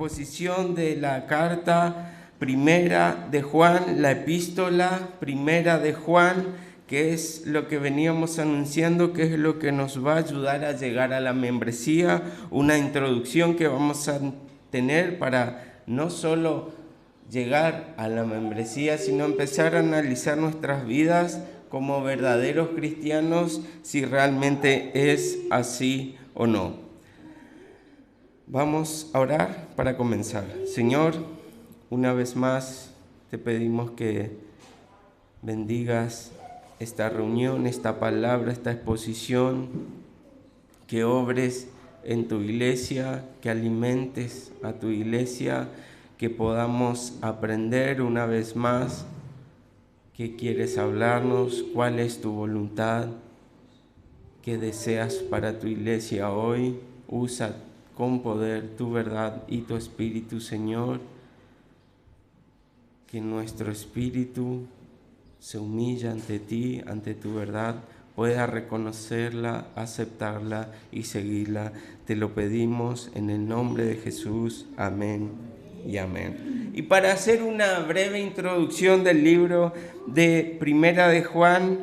exposición de la carta primera de Juan, la epístola primera de Juan, que es lo que veníamos anunciando, que es lo que nos va a ayudar a llegar a la membresía, una introducción que vamos a tener para no solo llegar a la membresía, sino empezar a analizar nuestras vidas como verdaderos cristianos, si realmente es así o no. Vamos a orar para comenzar. Señor, una vez más te pedimos que bendigas esta reunión, esta palabra, esta exposición, que obres en tu iglesia, que alimentes a tu iglesia, que podamos aprender una vez más qué quieres hablarnos, cuál es tu voluntad, qué deseas para tu iglesia hoy. Usa con poder tu verdad y tu espíritu, Señor, que nuestro espíritu se humilla ante ti, ante tu verdad, pueda reconocerla, aceptarla y seguirla. Te lo pedimos en el nombre de Jesús. Amén y amén. Y para hacer una breve introducción del libro de Primera de Juan,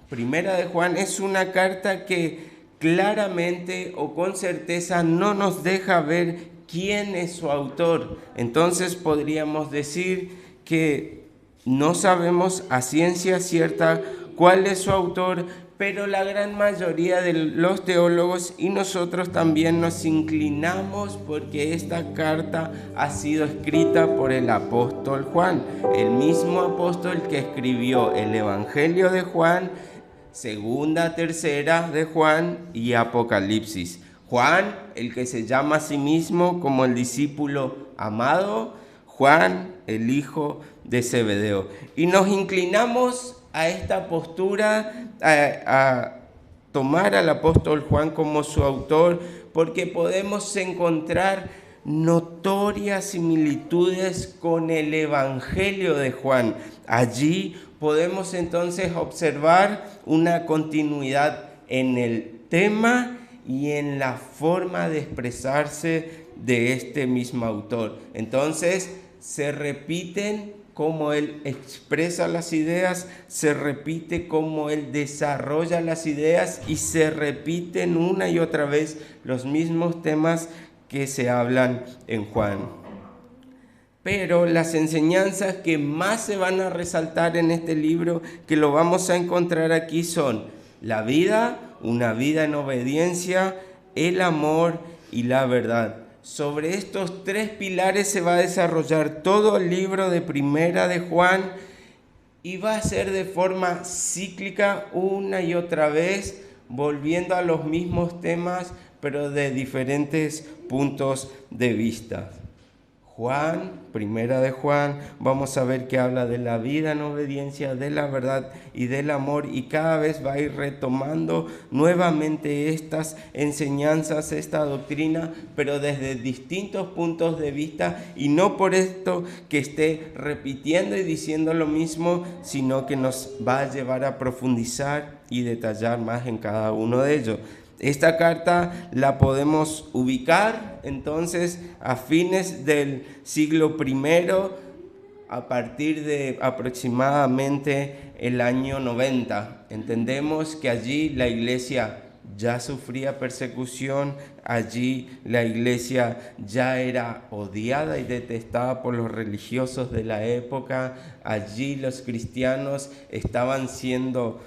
Primera de Juan es una carta que claramente o con certeza no nos deja ver quién es su autor. Entonces podríamos decir que no sabemos a ciencia cierta cuál es su autor, pero la gran mayoría de los teólogos y nosotros también nos inclinamos porque esta carta ha sido escrita por el apóstol Juan, el mismo apóstol que escribió el Evangelio de Juan, Segunda, Tercera de Juan y Apocalipsis. Juan, el que se llama a sí mismo como el discípulo amado, Juan, el hijo de Zebedeo. Y nos inclinamos a esta postura, a tomar al apóstol Juan como su autor, porque podemos encontrar notorias similitudes con el Evangelio de Juan. Allí podemos entonces observar una continuidad en el tema y en la forma de expresarse de este mismo autor. Entonces se repiten cómo él expresa las ideas, se repite cómo él desarrolla las ideas y se repiten una y otra vez los mismos temas que se hablan en Juan. Pero las enseñanzas que más se van a resaltar en este libro, que lo vamos a encontrar aquí, son la vida, una vida en obediencia, el amor y la verdad. Sobre estos tres pilares se va a desarrollar todo el libro de Primera de Juan y va a ser de forma cíclica una y otra vez, volviendo a los mismos temas, pero de diferentes puntos de vista. Primera de Juan, vamos a ver que habla de la vida en obediencia, de la verdad y del amor, y cada vez va a ir retomando nuevamente estas enseñanzas, esta doctrina, pero desde distintos puntos de vista, y no por esto que esté repitiendo y diciendo lo mismo, sino que nos va a llevar a profundizar y detallar más en cada uno de ellos. Esta carta la podemos ubicar entonces a fines del siglo I, a partir de aproximadamente el año 90. Entendemos que allí la iglesia ya sufría persecución, allí la iglesia ya era odiada y detestada por los religiosos de la época, allí los cristianos estaban siendo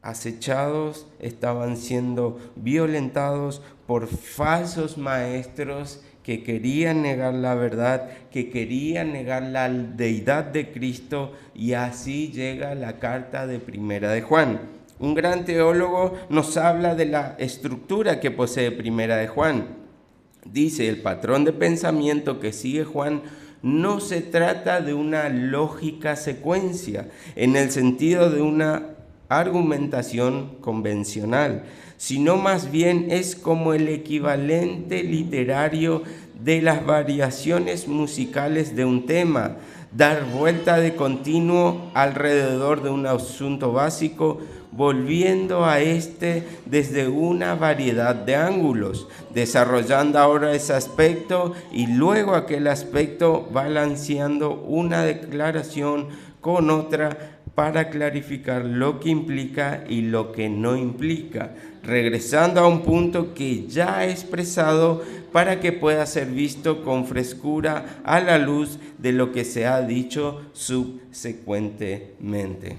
acechados, estaban siendo violentados por falsos maestros que querían negar la verdad, que querían negar la deidad de Cristo, y así llega la carta de Primera de Juan. Un gran teólogo nos habla de la estructura que posee Primera de Juan. Dice: el patrón de pensamiento que sigue Juan no se trata de una lógica secuencia, en el sentido de una argumentación convencional, sino más bien es como el equivalente literario de las variaciones musicales de un tema, dar vuelta de continuo alrededor de un asunto básico, volviendo a desde una variedad de ángulos, desarrollando ahora ese aspecto y luego aquel aspecto, balanceando una declaración con otra para clarificar lo que implica y lo que no implica, regresando a un punto que ya ha expresado para que pueda ser visto con frescura a la luz de lo que se ha dicho subsecuentemente.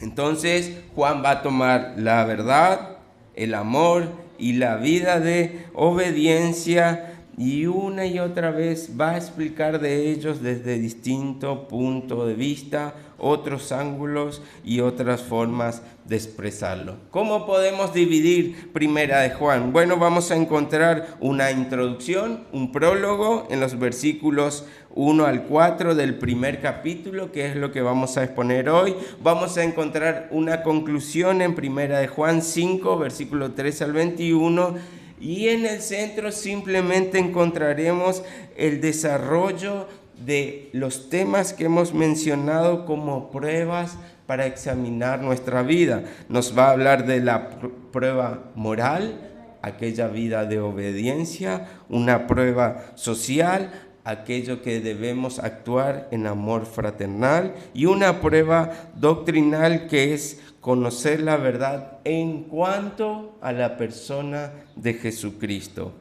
Entonces, Juan va a tomar la verdad, el amor y la vida de obediencia y una y otra vez va a explicar de ellos desde distinto punto de vista, otros ángulos y otras formas de expresarlo. ¿Cómo podemos dividir Primera de Juan? Bueno, vamos a encontrar una introducción, un prólogo en los versículos 1 al 4 del primer capítulo, que es lo que vamos a exponer hoy. Vamos a encontrar una conclusión en Primera de Juan 5, versículo 3 al 21, y en el centro simplemente encontraremos el desarrollo de los temas que hemos mencionado como pruebas para examinar nuestra vida. Nos va a hablar de la prueba moral, aquella vida de obediencia, una prueba social, aquello que debemos actuar en amor fraternal, y una prueba doctrinal que es conocer la verdad en cuanto a la persona de Jesucristo.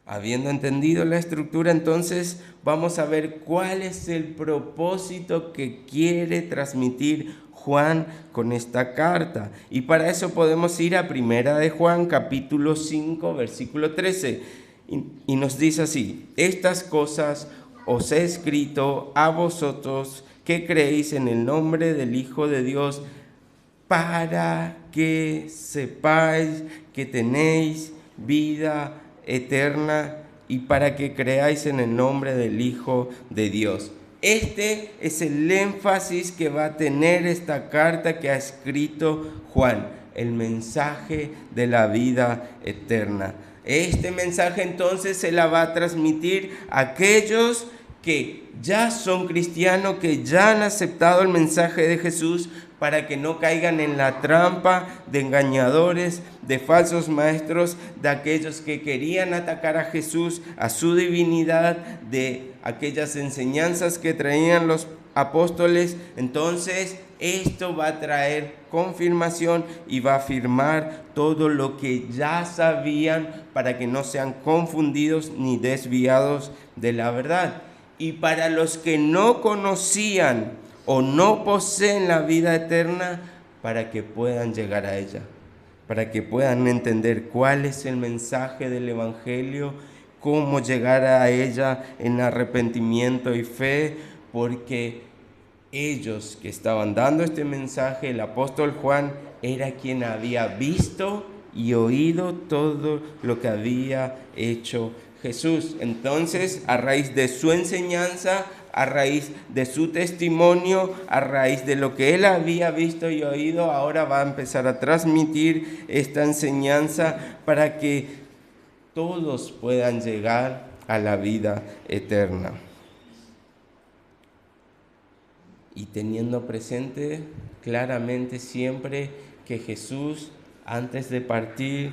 Habiendo entendido la estructura, entonces vamos a ver cuál es el propósito que quiere transmitir Juan con esta carta. Y para eso podemos ir a Primera de Juan, capítulo 5, versículo 13. Y nos dice así: estas cosas os he escrito a vosotros que creéis en el nombre del Hijo de Dios, para que sepáis que tenéis vida eterna y para que creáis en el nombre del Hijo de Dios. Este es el énfasis que va a tener esta carta que ha escrito Juan, el mensaje de la vida eterna. Este mensaje entonces se la va a transmitir a aquellos que ya son cristianos, que ya han aceptado el mensaje de Jesús, para que no caigan en la trampa de engañadores, de falsos maestros, de aquellos que querían atacar a Jesús, a su divinidad, de aquellas enseñanzas que traían los apóstoles. Entonces, esto va a traer confirmación y va a afirmar todo lo que ya sabían para que no sean confundidos ni desviados de la verdad. Y para los que no conocían o no poseen la vida eterna, para que puedan llegar a ella, para que puedan entender cuál es el mensaje del Evangelio, cómo llegar a ella en arrepentimiento y fe, porque ellos que estaban dando este mensaje, el apóstol Juan, era quien había visto y oído todo lo que había hecho Jesús. Entonces, a raíz de su enseñanza, a raíz de su testimonio, a raíz de lo que él había visto y oído, ahora va a empezar a transmitir esta enseñanza para que todos puedan llegar a la vida eterna. Y teniendo presente claramente siempre que Jesús, antes de partir,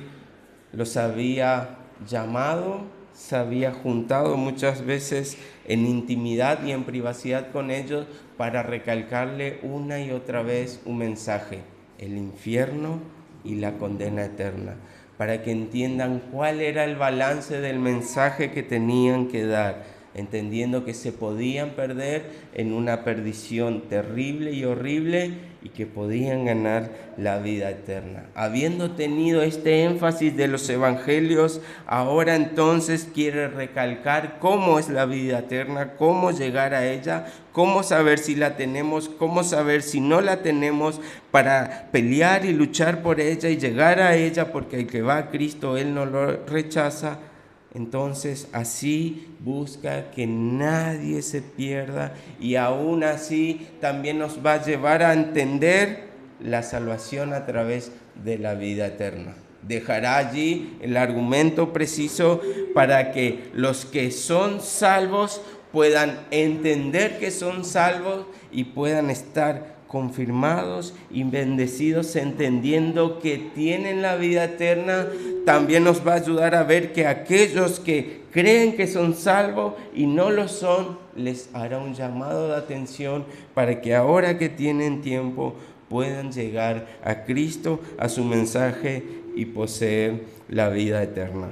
los había llamado, se había juntado muchas veces en intimidad y en privacidad con ellos para recalcarle una y otra vez un mensaje: el infierno y la condena eterna, para que entiendan cuál era el balance del mensaje que tenían que dar, entendiendo que se podían perder en una perdición terrible y horrible y que podían ganar la vida eterna. Habiendo tenido este énfasis de los evangelios, ahora entonces quiere recalcar cómo es la vida eterna, cómo llegar a ella, cómo saber si la tenemos, cómo saber si no la tenemos, para pelear y luchar por ella y llegar a ella, porque el que va a Cristo, Él no lo rechaza. Entonces, así busca que nadie se pierda, y aún así también nos va a llevar a entender la salvación a través de la vida eterna. Dejará allí el argumento preciso para que los que son salvos puedan entender que son salvos y puedan estar confirmados y bendecidos, entendiendo que tienen la vida eterna. También nos va a ayudar a ver que aquellos que creen que son salvos y no lo son, les hará un llamado de atención para que ahora que tienen tiempo puedan llegar a Cristo, a su mensaje y poseer la vida eterna.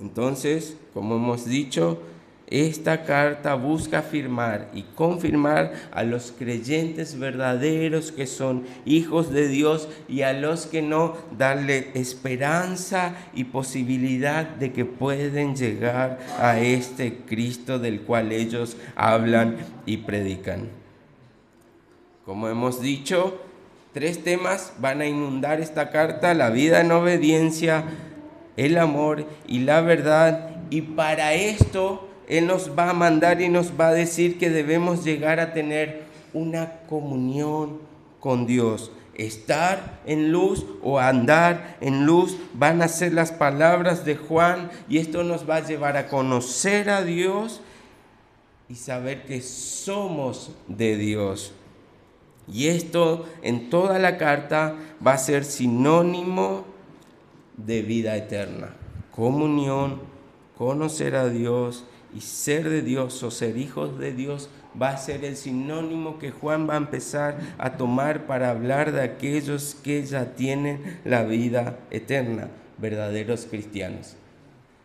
Entonces, como hemos dicho, esta carta busca afirmar y confirmar a los creyentes verdaderos que son hijos de Dios, y a los que no, darle esperanza y posibilidad de que pueden llegar a este Cristo del cual ellos hablan y predican. Como hemos dicho, 3 temas van a inundar esta carta: la vida en obediencia, el amor y la verdad. Y para esto Él nos va a mandar y nos va a decir que debemos llegar a tener una comunión con Dios. Estar en luz o andar en luz van a ser las palabras de Juan, y esto nos va a llevar a conocer a Dios y saber que somos de Dios. Y esto en toda la carta va a ser sinónimo de vida eterna. Comunión, conocer a Dios y ser de Dios o ser hijos de Dios va a ser el sinónimo que Juan va a empezar a tomar para hablar de aquellos que ya tienen la vida eterna, verdaderos cristianos.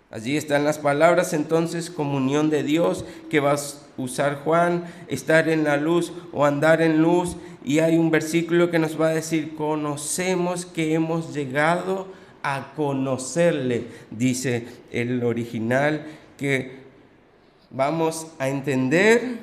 Allí están las palabras entonces: comunión de Dios, que va a usar Juan, estar en la luz o andar en luz. Y hay un versículo que nos va a decir: conocemos que hemos llegado a conocerle, dice el original, que vamos a entender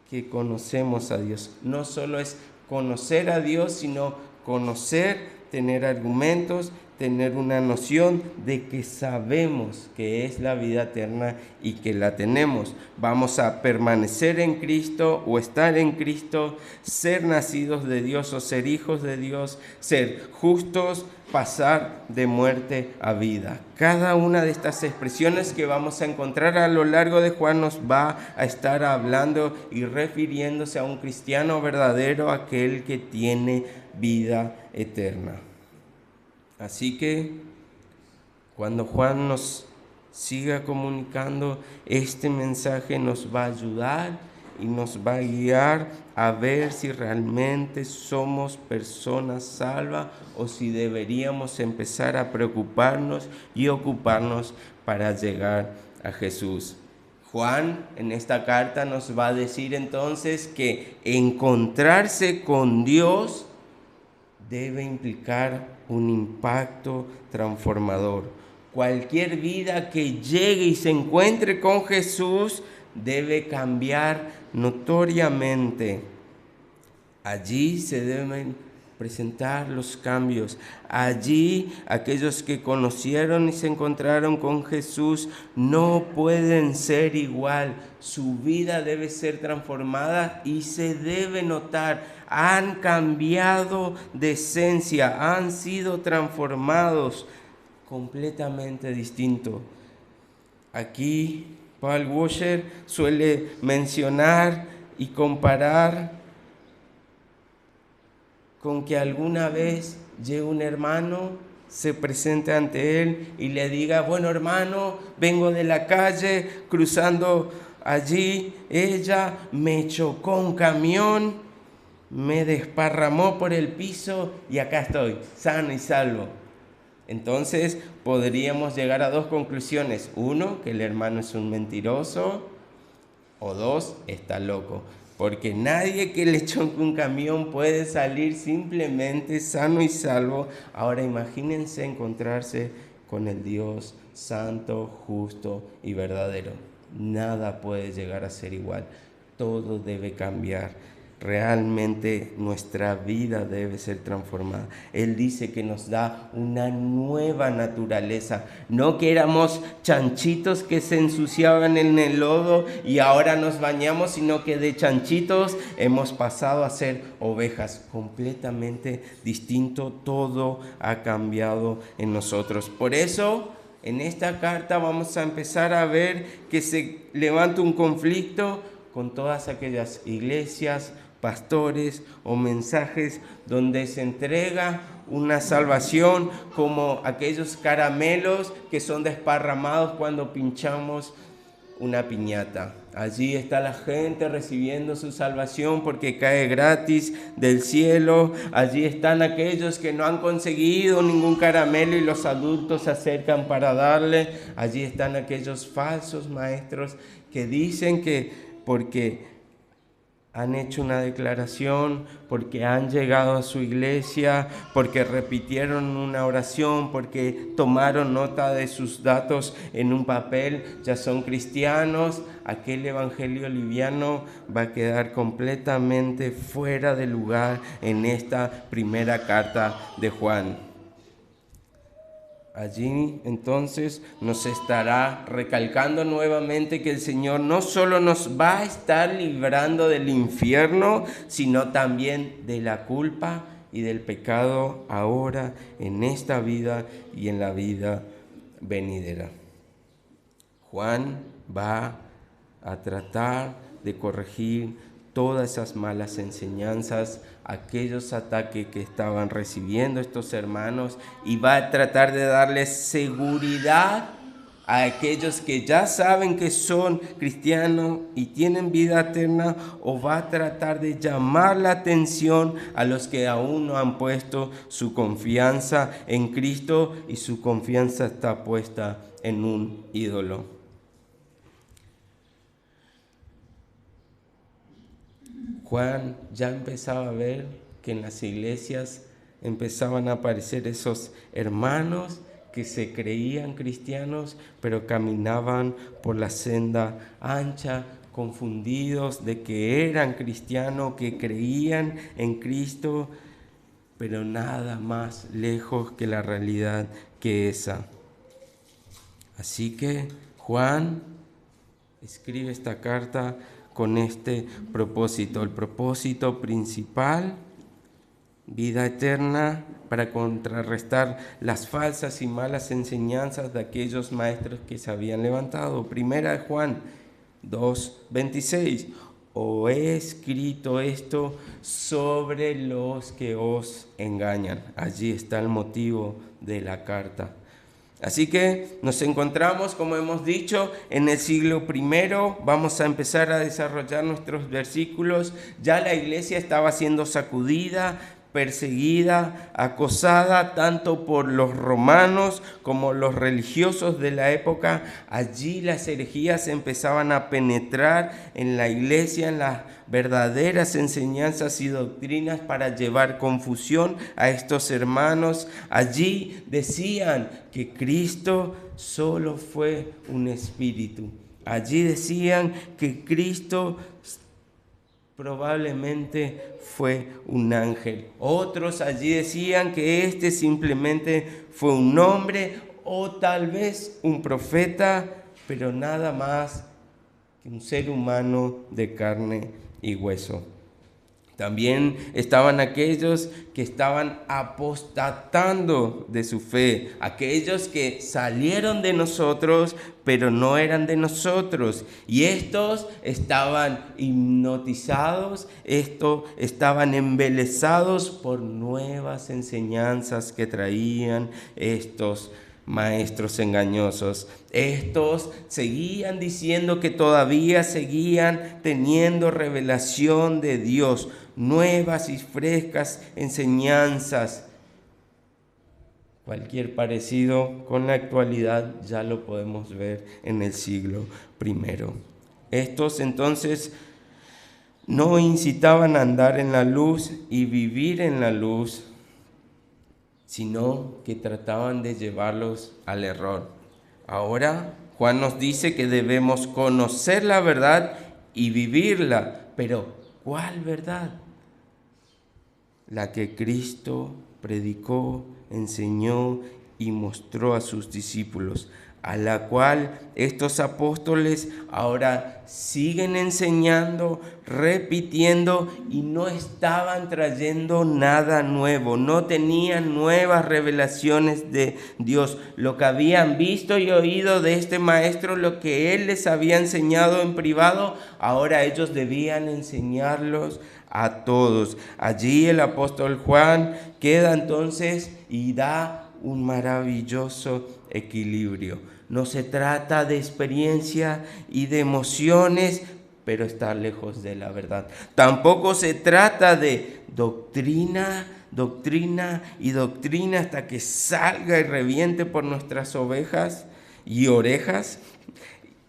que conocemos a Dios. No solo es conocer a Dios, sino conocer, tener argumentos, tener una noción de que sabemos que es la vida eterna y que la tenemos. Vamos a permanecer en Cristo o estar en Cristo, ser nacidos de Dios o ser hijos de Dios, ser justos, pasar de muerte a vida. Cada una de estas expresiones que vamos a encontrar a lo largo de Juan nos va a estar hablando y refiriéndose a un cristiano verdadero, aquel que tiene vida eterna. Así que cuando Juan nos siga comunicando este mensaje, nos va a ayudar y nos va a guiar a ver si realmente somos personas salvas o si deberíamos empezar a preocuparnos y ocuparnos para llegar a Jesús. Juan en esta carta nos va a decir entonces que encontrarse con Dios debe implicar un impacto transformador. Cualquier vida que llegue y se encuentre con Jesús debe cambiar notoriamente. Allí se deben presentar los cambios. Allí aquellos que conocieron y se encontraron con Jesús no pueden ser igual. Su vida debe ser transformada y se debe notar. Han cambiado de esencia, han sido transformados completamente distinto. Aquí Paul Washer suele mencionar y comparar con que alguna vez llegue un hermano, se presente ante él y le diga: bueno, hermano, vengo de la calle, cruzando allí, ella me chocó un camión, me desparramó por el piso y acá estoy, sano y salvo. Entonces podríamos llegar a 2 conclusiones: 1, que el hermano es un mentiroso, o 2, está loco. Porque nadie que le choque un camión puede salir simplemente sano y salvo. Ahora imagínense encontrarse con el Dios santo, justo y verdadero. Nada puede llegar a ser igual. Todo debe cambiar. Realmente nuestra vida debe ser transformada. Él dice que nos da una nueva naturaleza. No que éramos chanchitos que se ensuciaban en el lodo y ahora nos bañamos, sino que de chanchitos hemos pasado a ser ovejas. Completamente distinto. Todo ha cambiado en nosotros. Por eso, en esta carta vamos a empezar a ver que se levanta un conflicto con todas aquellas iglesias pastores o mensajes donde se entrega una salvación como aquellos caramelos que son desparramados cuando pinchamos una piñata. Allí está la gente recibiendo su salvación porque cae gratis del cielo. Allí están aquellos que no han conseguido ningún caramelo y los adultos se acercan para darle. Allí están aquellos falsos maestros que dicen que porque han hecho una declaración, porque han llegado a su iglesia, porque repitieron una oración, porque tomaron nota de sus datos en un papel, ya son cristianos. Aquel evangelio liviano va a quedar completamente fuera de lugar en esta primera carta de Juan. Allí entonces nos estará recalcando nuevamente que el Señor no solo nos va a estar librando del infierno, sino también de la culpa y del pecado ahora, en esta vida y en la vida venidera. Juan va a tratar de corregir todas esas malas enseñanzas, aquellos ataques que estaban recibiendo estos hermanos, y va a tratar de darles seguridad a aquellos que ya saben que son cristianos y tienen vida eterna, o va a tratar de llamar la atención a los que aún no han puesto su confianza en Cristo y su confianza está puesta en un ídolo. Juan ya empezaba a ver que en las iglesias empezaban a aparecer esos hermanos que se creían cristianos, pero caminaban por la senda ancha, confundidos de que eran cristianos, que creían en Cristo, pero nada más lejos que la realidad que esa. Así que Juan escribe esta carta con este propósito, el propósito principal, vida eterna, para contrarrestar las falsas y malas enseñanzas de aquellos maestros que se habían levantado. Primera de Juan 2:26, os he escrito esto sobre los que os engañan. Allí está el motivo de la carta. Así que nos encontramos, como hemos dicho, en el siglo I. Vamos a empezar a desarrollar nuestros versículos. Ya la iglesia estaba siendo sacudida, perseguida, acosada tanto por los romanos como los religiosos de la época. Allí las herejías empezaban a penetrar en la iglesia, en las verdaderas enseñanzas y doctrinas, para llevar confusión a estos hermanos. Allí decían que Cristo solo fue un espíritu. Allí decían que Cristo probablemente fue un ángel. Otros allí decían que este simplemente fue un hombre o tal vez un profeta, pero nada más que un ser humano de carne y hueso. También estaban aquellos que estaban apostatando de su fe, aquellos que salieron de nosotros, pero no eran de nosotros. Y estos estaban hipnotizados, estaban embelesados por nuevas enseñanzas que traían estos maestros engañosos. Estos seguían diciendo que todavía seguían teniendo revelación de Dios, nuevas y frescas enseñanzas. Cualquier parecido con la actualidad ya lo podemos ver en el siglo I. Estos entonces no incitaban a andar en la luz y vivir en la luz, sino que trataban de llevarlos al error. Ahora Juan nos dice que debemos conocer la verdad y vivirla. Pero ¿cuál verdad? La que Cristo predicó, enseñó y mostró a sus discípulos, a la cual estos apóstoles ahora siguen enseñando, repitiendo, y no estaban trayendo nada nuevo, no tenían nuevas revelaciones de Dios. Lo que habían visto y oído de este maestro, lo que él les había enseñado en privado, ahora ellos debían enseñarlos a todos. Allí el apóstol Juan queda entonces y da un maravilloso equilibrio. No se trata de experiencia y de emociones, pero está lejos de la verdad. Tampoco se trata de doctrina y doctrina hasta que salga y reviente por nuestras ovejas y orejas,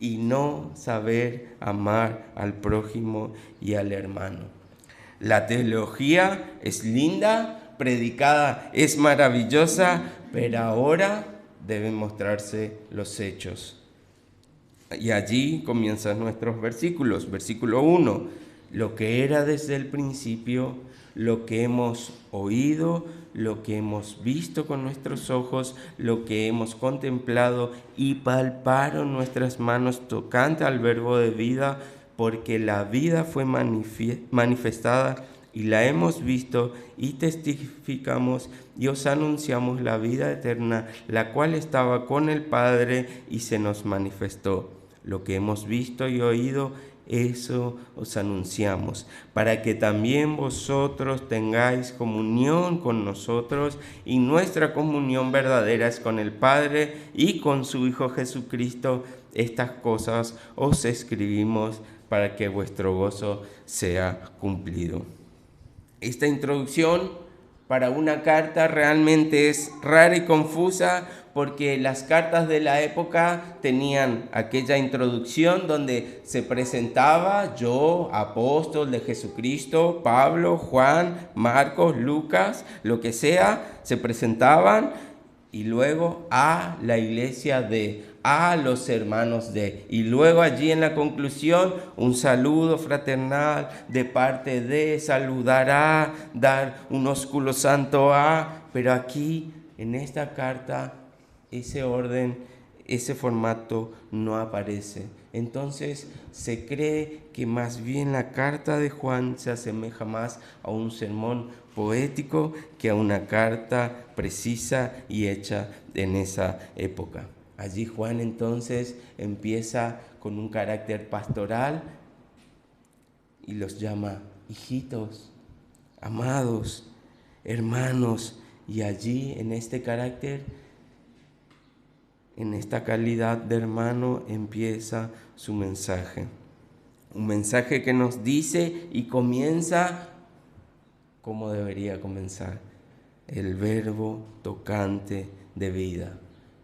y no saber amar al prójimo y al hermano. La teología es linda, predicada es maravillosa, pero ahora deben mostrarse los hechos. Y allí comienzan nuestros versículos. Versículo 1, lo que era desde el principio, lo que hemos oído, lo que hemos visto con nuestros ojos, lo que hemos contemplado y palparon nuestras manos tocante al verbo de vida, porque la vida fue manifestada y la hemos visto y testificamos y os anunciamos la vida eterna, la cual estaba con el Padre y se nos manifestó. Lo que hemos visto y oído, eso os anunciamos, para que también vosotros tengáis comunión con nosotros, y nuestra comunión verdadera es con el Padre y con su Hijo Jesucristo. Estas cosas os escribimos para que vuestro gozo sea cumplido. Esta introducción para una carta realmente es rara y confusa, porque las cartas de la época tenían aquella introducción donde se presentaba yo, apóstol de Jesucristo, Pablo, Juan, Marcos, Lucas, lo que sea, se presentaban, y luego a la iglesia a los hermanos y luego allí en la conclusión un saludo fraternal de parte de, saludar a, dar un ósculo santo a, pero aquí en esta carta ese orden, ese formato no aparece. Entonces se cree que más bien la carta de Juan se asemeja más a un sermón poético que a una carta precisa y hecha en esa época. Allí Juan entonces empieza con un carácter pastoral y los llama hijitos, amados, hermanos, y allí en este carácter, en esta calidad de hermano, empieza su mensaje. Un mensaje que nos dice y comienza como debería comenzar: el verbo tocante de vida,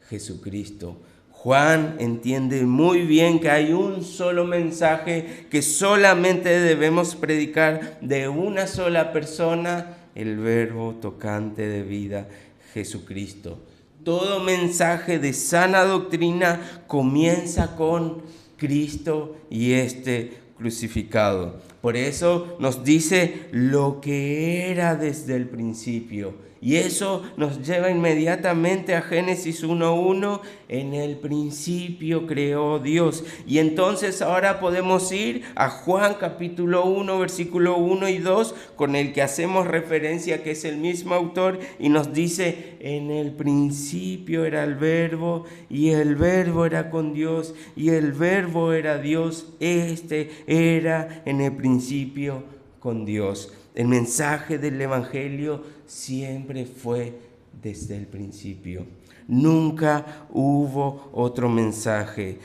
Jesucristo. Juan entiende muy bien que hay un solo mensaje que solamente debemos predicar de una sola persona, el verbo tocante de vida, Jesucristo. Todo mensaje de sana doctrina comienza con Cristo y este crucificado. Por eso nos dice lo que era desde el principio. Y eso nos lleva inmediatamente a Génesis 1:1. En el principio creó Dios. Y entonces ahora podemos ir a Juan capítulo 1, versículo 1 y 2, con el que hacemos referencia, que es el mismo autor, y nos dice: en el principio era el verbo, y el verbo era con Dios, y el verbo era Dios. Este era en el principio con Dios. El mensaje del Evangelio siempre fue desde el principio. Nunca hubo otro mensaje.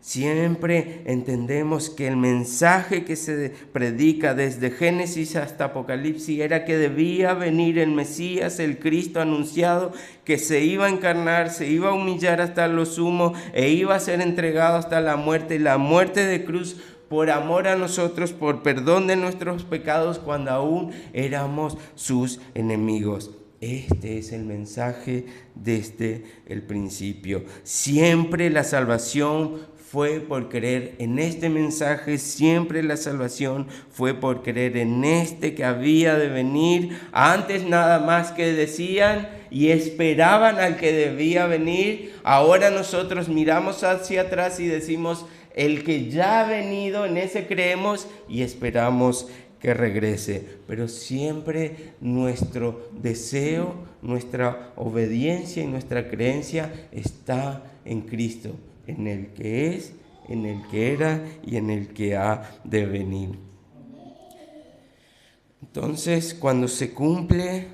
Siempre entendemos que el mensaje que se predica desde Génesis hasta Apocalipsis era que debía venir el Mesías, el Cristo anunciado, que se iba a encarnar, se iba a humillar hasta lo sumo e iba a ser entregado hasta la muerte de cruz, por amor a nosotros, por perdón de nuestros pecados, cuando aún éramos sus enemigos. Este es el mensaje desde el principio. Siempre la salvación fue por creer en este mensaje, siempre la salvación fue por creer en este que había de venir. Antes nada más que decían y esperaban al que debía venir. Ahora nosotros miramos hacia atrás y decimos: el que ya ha venido, en ese creemos y esperamos que regrese. Pero siempre nuestro deseo, nuestra obediencia y nuestra creencia está en Cristo, en el que es, en el que era y en el que ha de venir. Entonces, cuando se cumple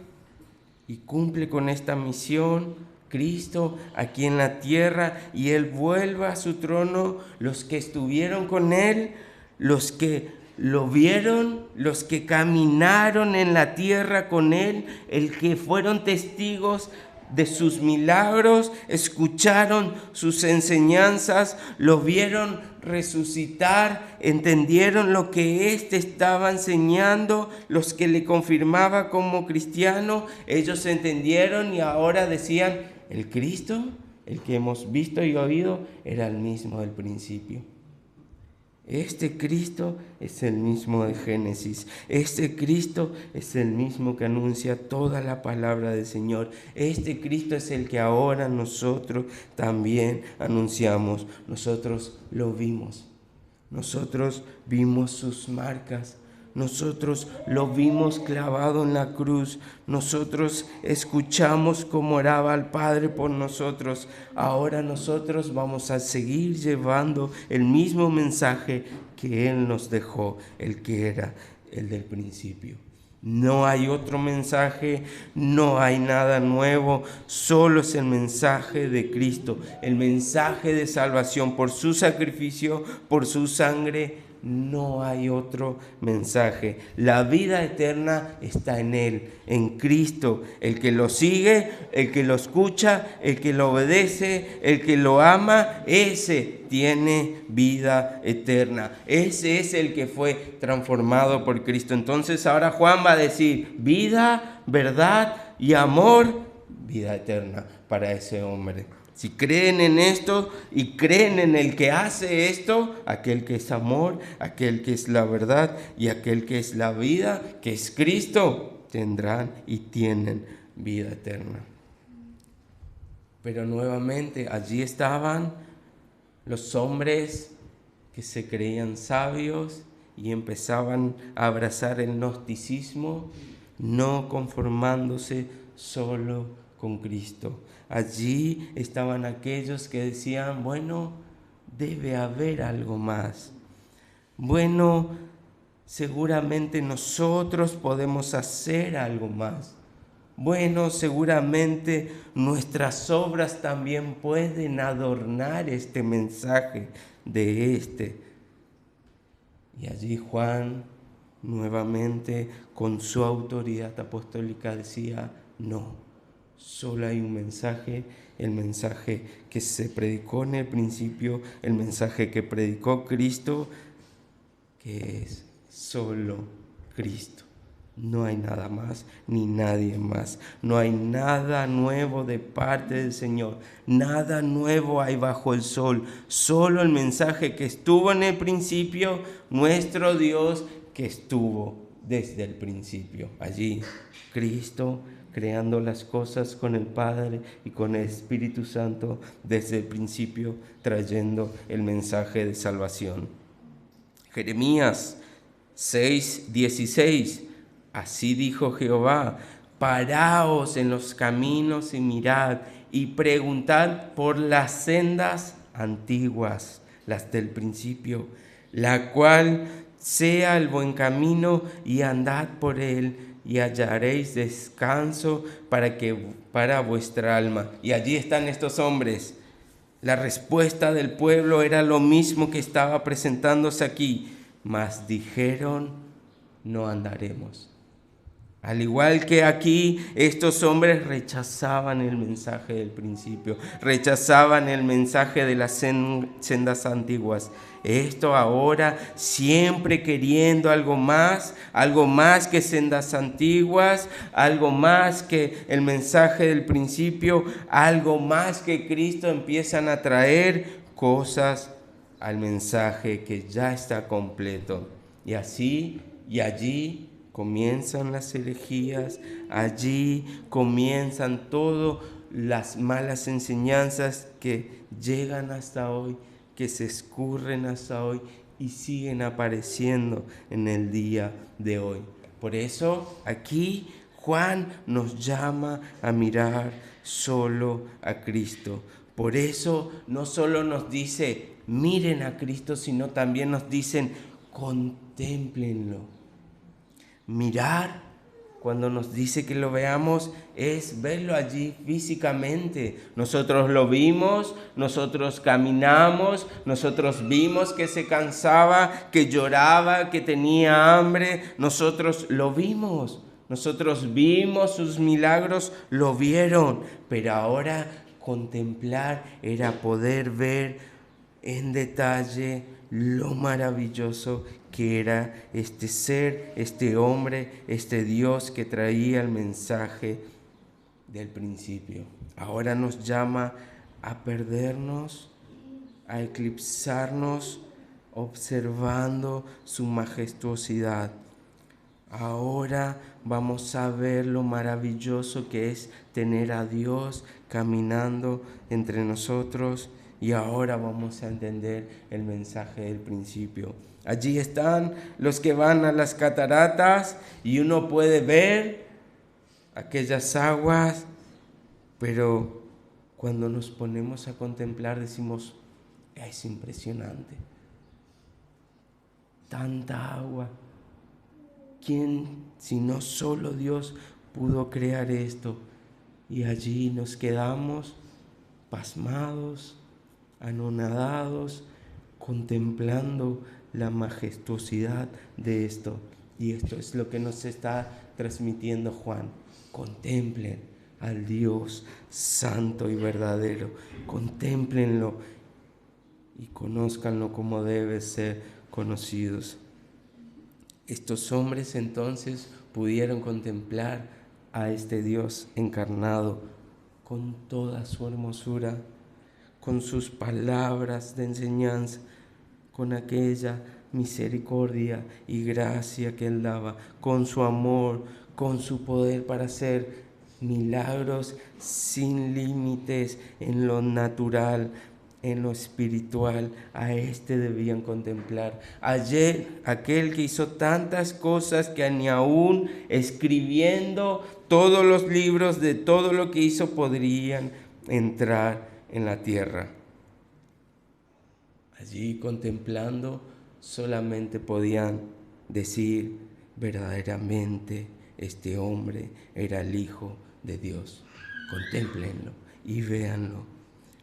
y cumple con esta misión, Cristo aquí en la tierra, y Él vuelva a su trono, los que estuvieron con Él, los que lo vieron, los que caminaron en la tierra con Él, el que fueron testigos de sus milagros, escucharon sus enseñanzas, lo vieron resucitar, entendieron lo que éste estaba enseñando, los que le confirmaba como cristiano, ellos entendieron y ahora decían, el Cristo, el que hemos visto y oído, era el mismo del principio. Este Cristo es el mismo de Génesis. Este Cristo es el mismo que anuncia toda la palabra del Señor. Este Cristo es el que ahora nosotros también anunciamos. Nosotros lo vimos. Nosotros vimos sus marcas. Nosotros lo vimos clavado en la cruz. Nosotros escuchamos cómo oraba al Padre por nosotros. Ahora nosotros vamos a seguir llevando el mismo mensaje que Él nos dejó, el que era el del principio. No hay otro mensaje, no hay nada nuevo, solo es el mensaje de Cristo, el mensaje de salvación por su sacrificio, por su sangre. No hay otro mensaje. La vida eterna está en Él, en Cristo. El que lo sigue, el que lo escucha, el que lo obedece, el que lo ama, ese tiene vida eterna. Ese es el que fue transformado por Cristo. Entonces ahora Juan va a decir vida, verdad y amor, vida eterna para ese hombre. Si creen en esto y creen en el que hace esto, aquel que es amor, aquel que es la verdad y aquel que es la vida, que es Cristo, tendrán y tienen vida eterna. Pero nuevamente allí estaban los hombres que se creían sabios y empezaban a abrazar el gnosticismo, no conformándose solo con Cristo. Allí estaban aquellos que decían, bueno, debe haber algo más. Bueno, seguramente nosotros podemos hacer algo más. Bueno, seguramente nuestras obras también pueden adornar este mensaje de este. Y allí Juan, nuevamente, con su autoridad apostólica, decía, no. Solo hay un mensaje, el mensaje que se predicó en el principio, el mensaje que predicó Cristo, que es solo Cristo. No hay nada más ni nadie más. No hay nada nuevo de parte del Señor. Nada nuevo hay bajo el sol. Solo el mensaje que estuvo en el principio, nuestro Dios que estuvo desde el principio. Allí, Cristo creando las cosas con el Padre y con el Espíritu Santo desde el principio, trayendo el mensaje de salvación. Jeremías 6:16, así dijo Jehová, paraos en los caminos y mirad y preguntad por las sendas antiguas, las del principio, la cual sea el buen camino y andad por él y hallaréis descanso para vuestra alma. Y allí están estos hombres. La respuesta del pueblo era lo mismo que estaba presentándose aquí, mas dijeron, no andaremos. Al igual que aquí, estos hombres rechazaban el mensaje del principio, rechazaban el mensaje de las sendas antiguas. Esto ahora siempre queriendo algo más que sendas antiguas, algo más que el mensaje del principio, algo más que Cristo, empiezan a traer cosas al mensaje que ya está completo. Y así y allí comienzan las herejías, allí comienzan todas las malas enseñanzas que llegan hasta hoy, que se escurren hasta hoy y siguen apareciendo en el día de hoy. Por eso aquí Juan nos llama a mirar solo a Cristo. Por eso no solo nos dice miren a Cristo, sino también nos dicen contémplenlo. Mirar, cuando nos dice que lo veamos, es verlo allí físicamente. Nosotros lo vimos, nosotros caminamos, nosotros vimos que se cansaba, que lloraba, que tenía hambre. Nosotros lo vimos, nosotros vimos sus milagros, lo vieron. Pero ahora contemplar era poder ver en detalle lo maravilloso que era este ser, este hombre, este Dios que traía el mensaje del principio. Ahora nos llama a perdernos, a eclipsarnos, observando su majestuosidad. Ahora vamos a ver lo maravilloso que es tener a Dios caminando entre nosotros, y ahora vamos a entender el mensaje del principio. Allí están los que van a las cataratas y uno puede ver aquellas aguas, pero cuando nos ponemos a contemplar decimos, es impresionante, tanta agua. ¿Quién, si no solo Dios, pudo crear esto? Y allí nos quedamos pasmados, anonadados, contemplando la majestuosidad de esto. Y esto es lo que nos está transmitiendo Juan. Contemplen al Dios santo y verdadero. Contémplenlo y conózcanlo como debe ser conocidos. Estos hombres entonces pudieron contemplar a este Dios encarnado con toda su hermosura, con sus palabras de enseñanza, con aquella misericordia y gracia que Él daba, con su amor, con su poder para hacer milagros sin límites en lo natural, en lo espiritual. A este debían contemplar. Ayer, aquel que hizo tantas cosas que ni aún escribiendo todos los libros de todo lo que hizo podrían entrar en la tierra. Allí contemplando solamente podían decir verdaderamente este hombre era el Hijo de Dios. Contémplenlo y véanlo.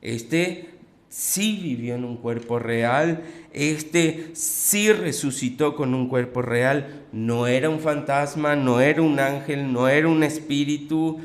Este sí vivió en un cuerpo real, este sí resucitó con un cuerpo real, no era un fantasma, no era un ángel, no era un espíritu,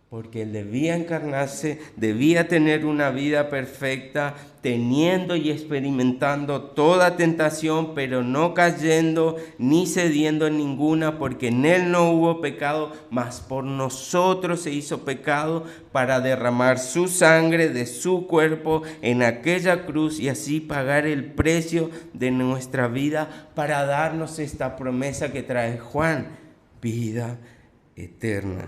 porque él debía encarnarse, debía tener una vida perfecta, teniendo y experimentando toda tentación, pero no cayendo ni cediendo en ninguna, porque en él no hubo pecado, mas por nosotros se hizo pecado para derramar su sangre de su cuerpo en aquella cruz y así pagar el precio de nuestra vida para darnos esta promesa que trae Juan, vida eterna.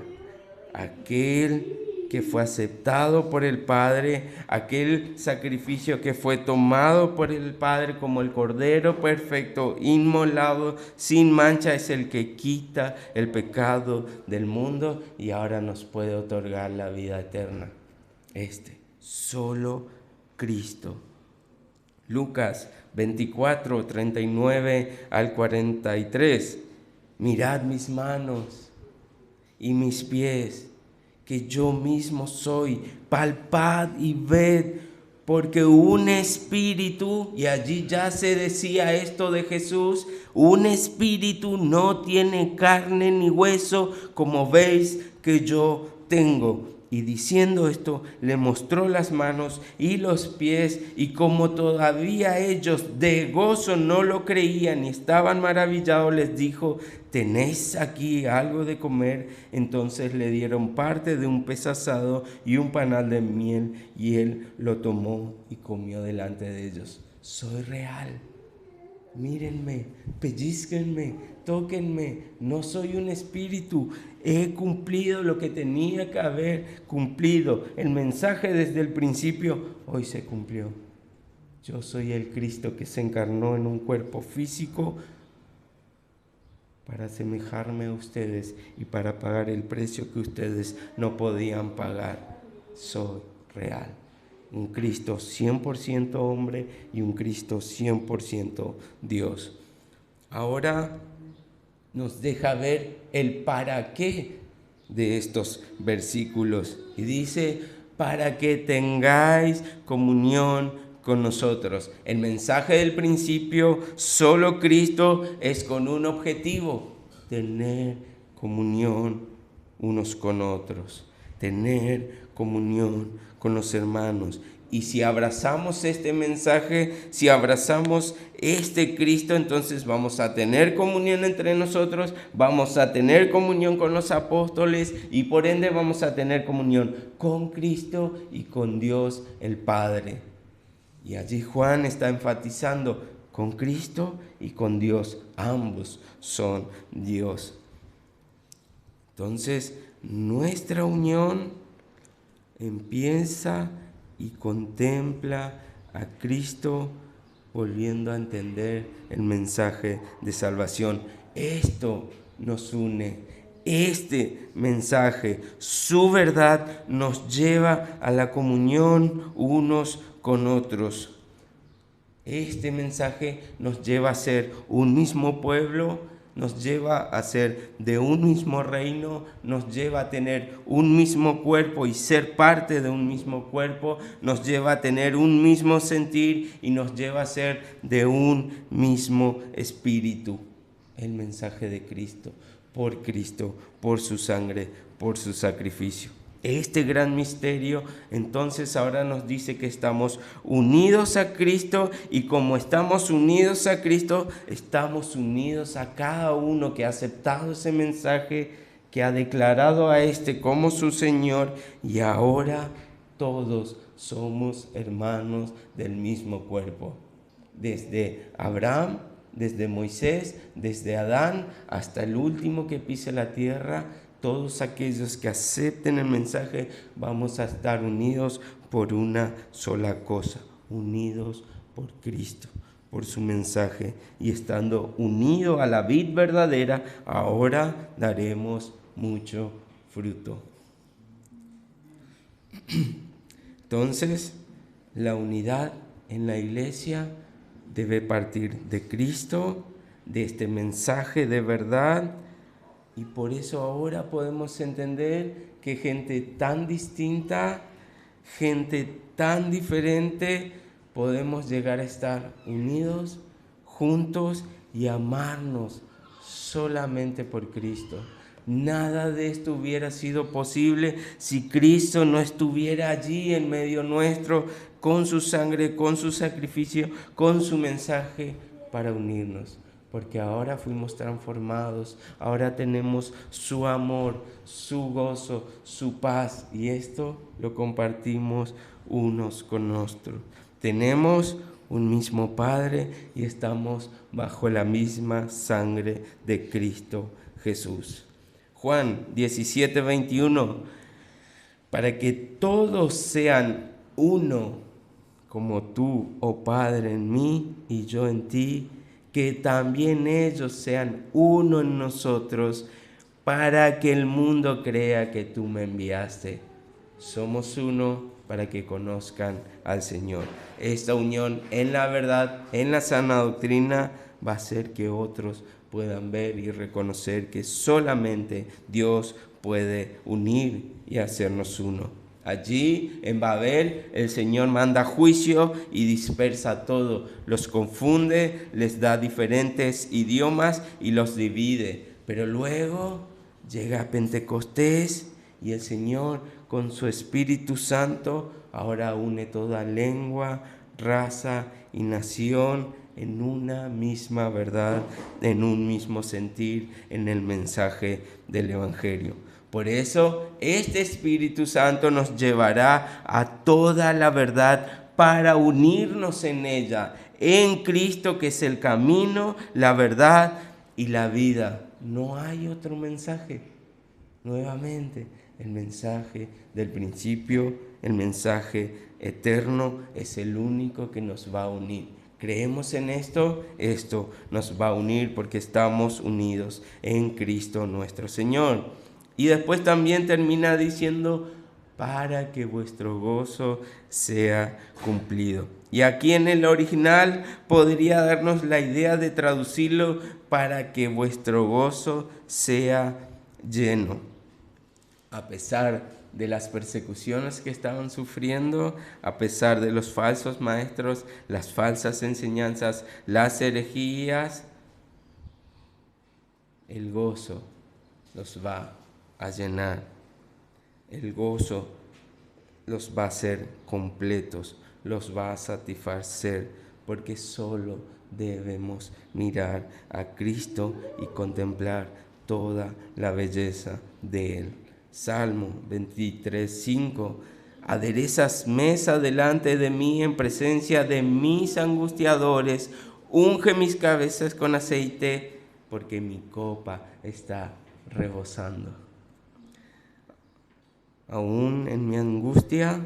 Aquel que fue aceptado por el Padre, aquel sacrificio que fue tomado por el Padre como el Cordero perfecto, inmolado, sin mancha, es el que quita el pecado del mundo y ahora nos puede otorgar la vida eterna. Solo Cristo. Lucas 24, 39 al 43. Mirad mis manos y mis pies, que yo mismo soy, palpad y ved, porque un espíritu, y allí ya se decía esto de Jesús, un espíritu no tiene carne ni hueso, como veis que yo tengo. Y diciendo esto, le mostró las manos y los pies, y como todavía ellos de gozo no lo creían y estaban maravillados, les dijo, ¿tenéis aquí algo de comer? Entonces le dieron parte de un pez asado y un panal de miel, y él lo tomó y comió delante de ellos. Soy real. Mírenme, pellizquenme, tóquenme, no soy un espíritu, he cumplido lo que tenía que haber cumplido. El mensaje desde el principio hoy se cumplió. Yo soy el Cristo que se encarnó en un cuerpo físico para asemejarme a ustedes y para pagar el precio que ustedes no podían pagar. Soy real. Un Cristo 100% hombre y un Cristo 100% Dios. Ahora nos deja ver el para qué de estos versículos. Y dice, para que tengáis comunión con nosotros. El mensaje del principio, solo Cristo, es con un objetivo: tener comunión unos con otros, tener comunión con los hermanos. Y si abrazamos este mensaje, si abrazamos este Cristo, entonces vamos a tener comunión entre nosotros, vamos a tener comunión con los apóstoles y por ende vamos a tener comunión con Cristo y con Dios el Padre. Y allí Juan está enfatizando con Cristo y con Dios. Ambos son Dios. Entonces, nuestra unión empieza y contempla a Cristo volviendo a entender el mensaje de salvación. Esto nos une. Este mensaje, su verdad, nos lleva a la comunión unos con otros. Este mensaje nos lleva a ser un mismo pueblo, nos lleva a ser de un mismo reino, nos lleva a tener un mismo cuerpo y ser parte de un mismo cuerpo, nos lleva a tener un mismo sentir y nos lleva a ser de un mismo espíritu. El mensaje de Cristo, por su sangre, por su sacrificio. Este gran misterio, entonces ahora nos dice que estamos unidos a Cristo y como estamos unidos a Cristo, estamos unidos a cada uno que ha aceptado ese mensaje, que ha declarado a este como su Señor y ahora todos somos hermanos del mismo cuerpo. Desde Abraham, desde Moisés, desde Adán hasta el último que pise la tierra, todos aquellos que acepten el mensaje vamos a estar unidos por una sola cosa, unidos por Cristo, por su mensaje. Y estando unidos a la vid verdadera, ahora daremos mucho fruto. Entonces, la unidad en la iglesia debe partir de Cristo, de este mensaje de verdad. Y por eso ahora podemos entender que gente tan distinta, gente tan diferente, podemos llegar a estar unidos, juntos y amarnos solamente por Cristo. Nada de esto hubiera sido posible si Cristo no estuviera allí en medio nuestro, con su sangre, con su sacrificio, con su mensaje para unirnos. Porque ahora fuimos transformados, ahora tenemos su amor, su gozo, su paz, y esto lo compartimos unos con otros. Tenemos un mismo Padre y estamos bajo la misma sangre de Cristo Jesús. Juan 17:21, para que todos sean uno, como tú, oh Padre, en mí y yo en ti, que también ellos sean uno en nosotros, para que el mundo crea que tú me enviaste. Somos uno para que conozcan al Señor. Esta unión en la verdad, en la sana doctrina, va a hacer que otros puedan ver y reconocer que solamente Dios puede unir y hacernos uno. Allí en Babel el Señor manda juicio y dispersa todo, los confunde, les da diferentes idiomas y los divide. Pero luego llega Pentecostés y el Señor con su Espíritu Santo ahora une toda lengua, raza y nación en una misma verdad, en un mismo sentir, en el mensaje del Evangelio. Por eso, este Espíritu Santo nos llevará a toda la verdad para unirnos en ella, en Cristo, que es el camino, la verdad y la vida. No hay otro mensaje. Nuevamente, el mensaje del principio, el mensaje eterno, es el único que nos va a unir. ¿Creemos en esto? Esto nos va a unir porque estamos unidos en Cristo nuestro Señor. Y después también termina diciendo, para que vuestro gozo sea cumplido. Y aquí en el original podría darnos la idea de traducirlo para que vuestro gozo sea lleno. A pesar de las persecuciones que estaban sufriendo, a pesar de los falsos maestros, las falsas enseñanzas, las herejías, el gozo los va a llenar. El gozo los va a hacer completos, los va a satisfacer, porque solo debemos mirar a Cristo y contemplar toda la belleza de Él. Salmo 23:5. Aderezas mesa delante de mí en presencia de mis angustiadores, unge mis cabezas con aceite, porque mi copa está rebosando. Aún en mi angustia,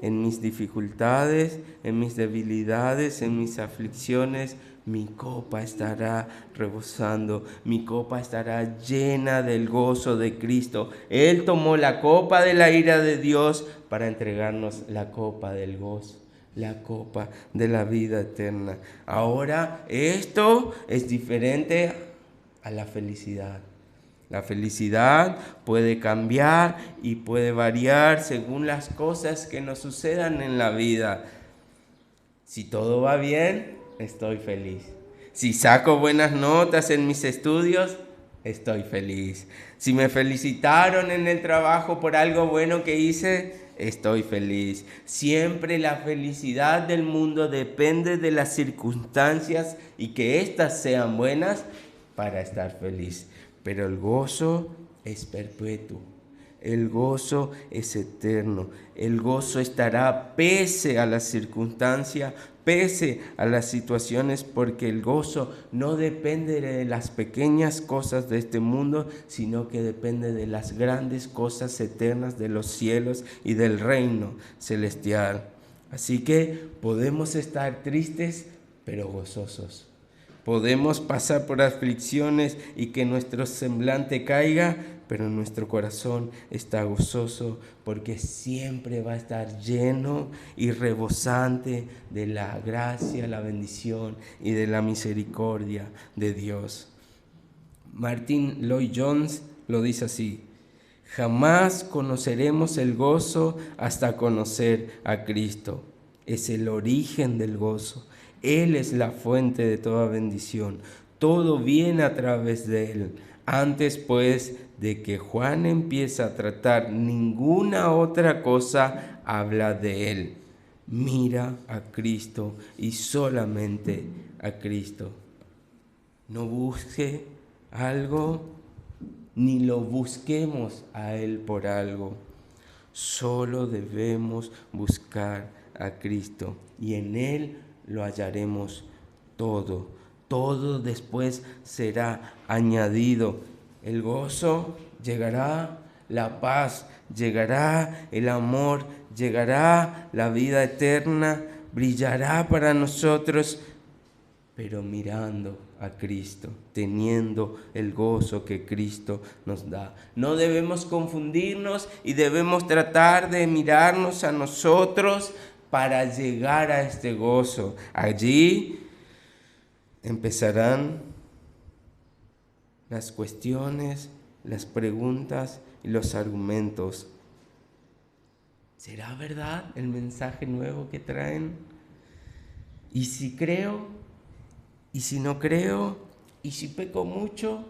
en mis dificultades, en mis debilidades, en mis aflicciones, mi copa estará rebosando, mi copa estará llena del gozo de Cristo. Él tomó la copa de la ira de Dios para entregarnos la copa del gozo, la copa de la vida eterna. Ahora esto es diferente a la felicidad. La felicidad puede cambiar y puede variar según las cosas que nos sucedan en la vida. Si todo va bien, estoy feliz. Si saco buenas notas en mis estudios, estoy feliz. Si me felicitaron en el trabajo por algo bueno que hice, estoy feliz. Siempre la felicidad del mundo depende de las circunstancias y que éstas sean buenas para estar feliz. Pero el gozo es perpetuo, el gozo es eterno, el gozo estará pese a la circunstancia, pese a las situaciones, porque el gozo no depende de las pequeñas cosas de este mundo, sino que depende de las grandes cosas eternas de los cielos y del reino celestial. Así que podemos estar tristes, pero gozosos. Podemos pasar por aflicciones y que nuestro semblante caiga, pero nuestro corazón está gozoso porque siempre va a estar lleno y rebosante de la gracia, la bendición y de la misericordia de Dios. Martin Lloyd-Jones lo dice así: jamás conoceremos el gozo hasta conocer a Cristo. Es el origen del gozo. Él es la fuente de toda bendición. Todo viene a través de Él. Antes, pues, de que Juan empiece a tratar ninguna otra cosa, habla de Él. Mira a Cristo y solamente a Cristo. No busque algo, ni lo busquemos a Él por algo. Solo debemos buscar a Cristo y en Él lo hallaremos todo. Todo después será añadido. El gozo llegará, la paz llegará, el amor llegará, la vida eterna brillará para nosotros, pero mirando a Cristo, teniendo el gozo que Cristo nos da. No debemos confundirnos y debemos tratar de mirarnos a nosotros para llegar a este gozo. Allí empezarán las cuestiones, las preguntas y los argumentos. ¿Será verdad el mensaje nuevo que traen? ¿Y si creo? ¿Y si no creo? ¿Y si peco mucho?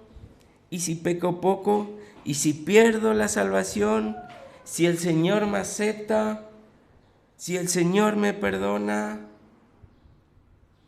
¿Y si peco poco? ¿Y si pierdo la salvación? ¿Si el Señor me acepta? ¿Si el Señor me perdona?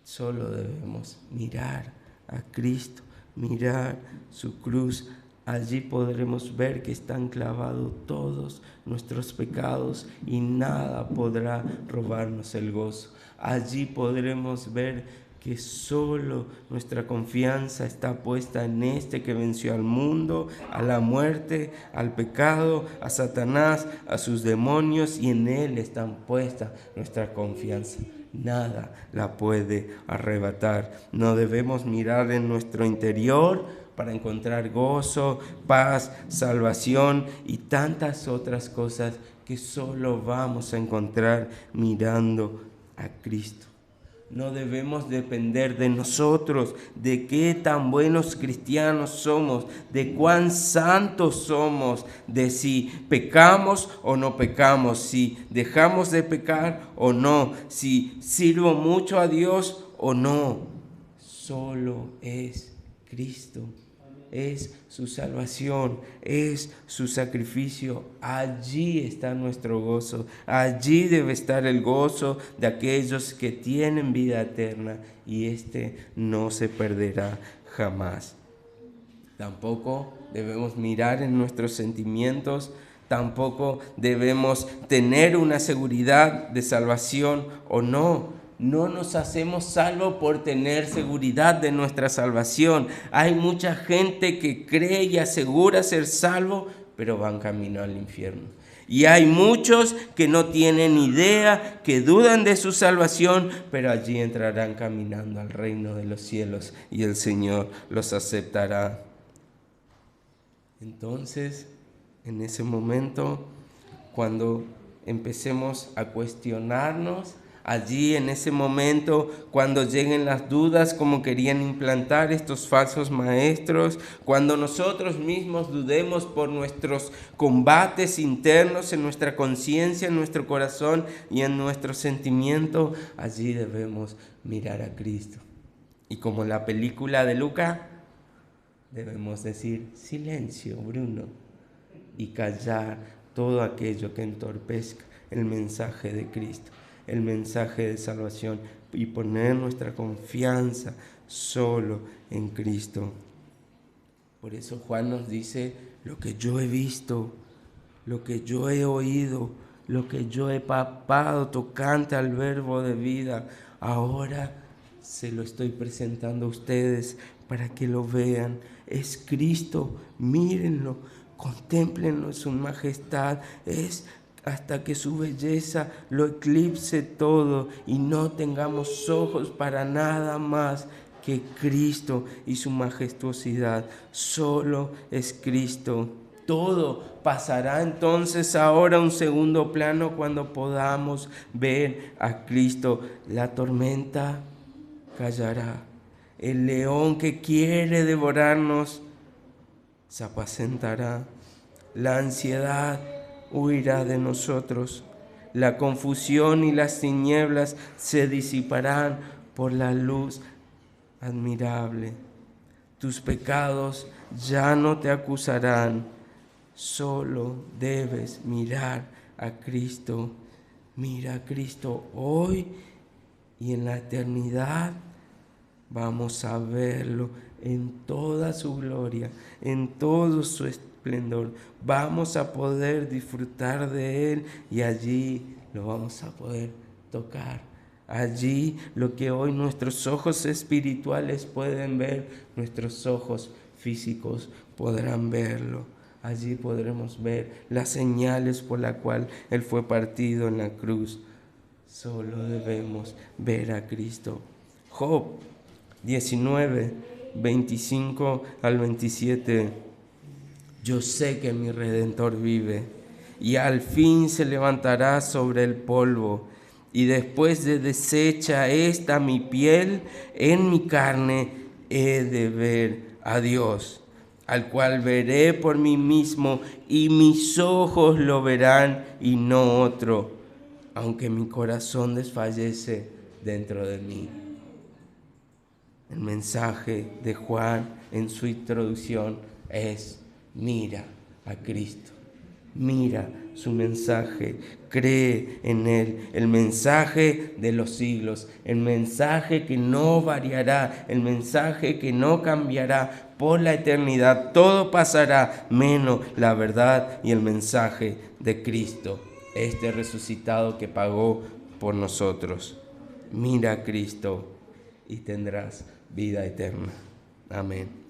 Solo debemos mirar a Cristo, mirar su cruz. Allí podremos ver que están clavados todos nuestros pecados y nada podrá robarnos el gozo. Allí podremos ver que solo nuestra confianza está puesta en este que venció al mundo, a la muerte, al pecado, a Satanás, a sus demonios, y en Él está puesta nuestra confianza. Nada la puede arrebatar. No debemos mirar en nuestro interior para encontrar gozo, paz, salvación y tantas otras cosas que solo vamos a encontrar mirando a Cristo. No debemos depender de nosotros, de qué tan buenos cristianos somos, de cuán santos somos, de si pecamos o no pecamos, si dejamos de pecar o no, si sirvo mucho a Dios o no. Solo es Cristo. Es su salvación, es su sacrificio. Allí está nuestro gozo. Allí debe estar el gozo de aquellos que tienen vida eterna, y este no se perderá jamás. Tampoco debemos mirar en nuestros sentimientos, tampoco debemos tener una seguridad de salvación o no. No nos hacemos salvos por tener seguridad de nuestra salvación. Hay mucha gente que cree y asegura ser salvo, pero van camino al infierno. Y hay muchos que no tienen idea, que dudan de su salvación, pero allí entrarán caminando al reino de los cielos y el Señor los aceptará. Entonces, en ese momento, cuando empecemos a cuestionarnos, allí en ese momento, cuando lleguen las dudas como querían implantar estos falsos maestros, cuando nosotros mismos dudemos por nuestros combates internos en nuestra conciencia, en nuestro corazón y en nuestro sentimiento, allí debemos mirar a Cristo. Y como la película de Lucas, debemos decir: silencio, Bruno, y callar todo aquello que entorpezca el mensaje de Cristo, el mensaje de salvación, y poner nuestra confianza solo en Cristo. Por eso Juan nos dice: lo que yo he visto, lo que yo he oído, lo que yo he palpado tocante al verbo de vida, ahora se lo estoy presentando a ustedes para que lo vean. Es Cristo, mírenlo, contémplenlo en su majestad. Es hasta que su belleza lo eclipse todo y no tengamos ojos para nada más que Cristo y su majestuosidad. Solo es Cristo. Todo pasará entonces ahora a un segundo plano cuando podamos ver a Cristo. La tormenta callará. El león que quiere devorarnos se apacentará. La ansiedad huirá de nosotros. La confusión y las tinieblas se disiparán por la luz admirable. Tus pecados ya no te acusarán. Solo debes mirar a Cristo. Mira a Cristo hoy y en la eternidad. Vamos a verlo en toda su gloria, en todo su esplendor. Vamos a poder disfrutar de Él y allí lo vamos a poder tocar. Allí lo que hoy nuestros ojos espirituales pueden ver, nuestros ojos físicos podrán verlo. Allí podremos ver las señales por las cuales Él fue partido en la cruz. Solo debemos ver a Cristo. Job 19, 25 al 27. Yo sé que mi Redentor vive y al fin se levantará sobre el polvo, y después de deshecha esta mi piel, en mi carne he de ver a Dios, al cual veré por mí mismo, y mis ojos lo verán y no otro, aunque mi corazón desfallece dentro de mí. El mensaje de Juan en su introducción es: mira a Cristo, mira su mensaje, cree en Él, el mensaje de los siglos, el mensaje que no variará, el mensaje que no cambiará por la eternidad. Todo pasará menos la verdad y el mensaje de Cristo, este resucitado que pagó por nosotros. Mira a Cristo y tendrás vida eterna. Amén.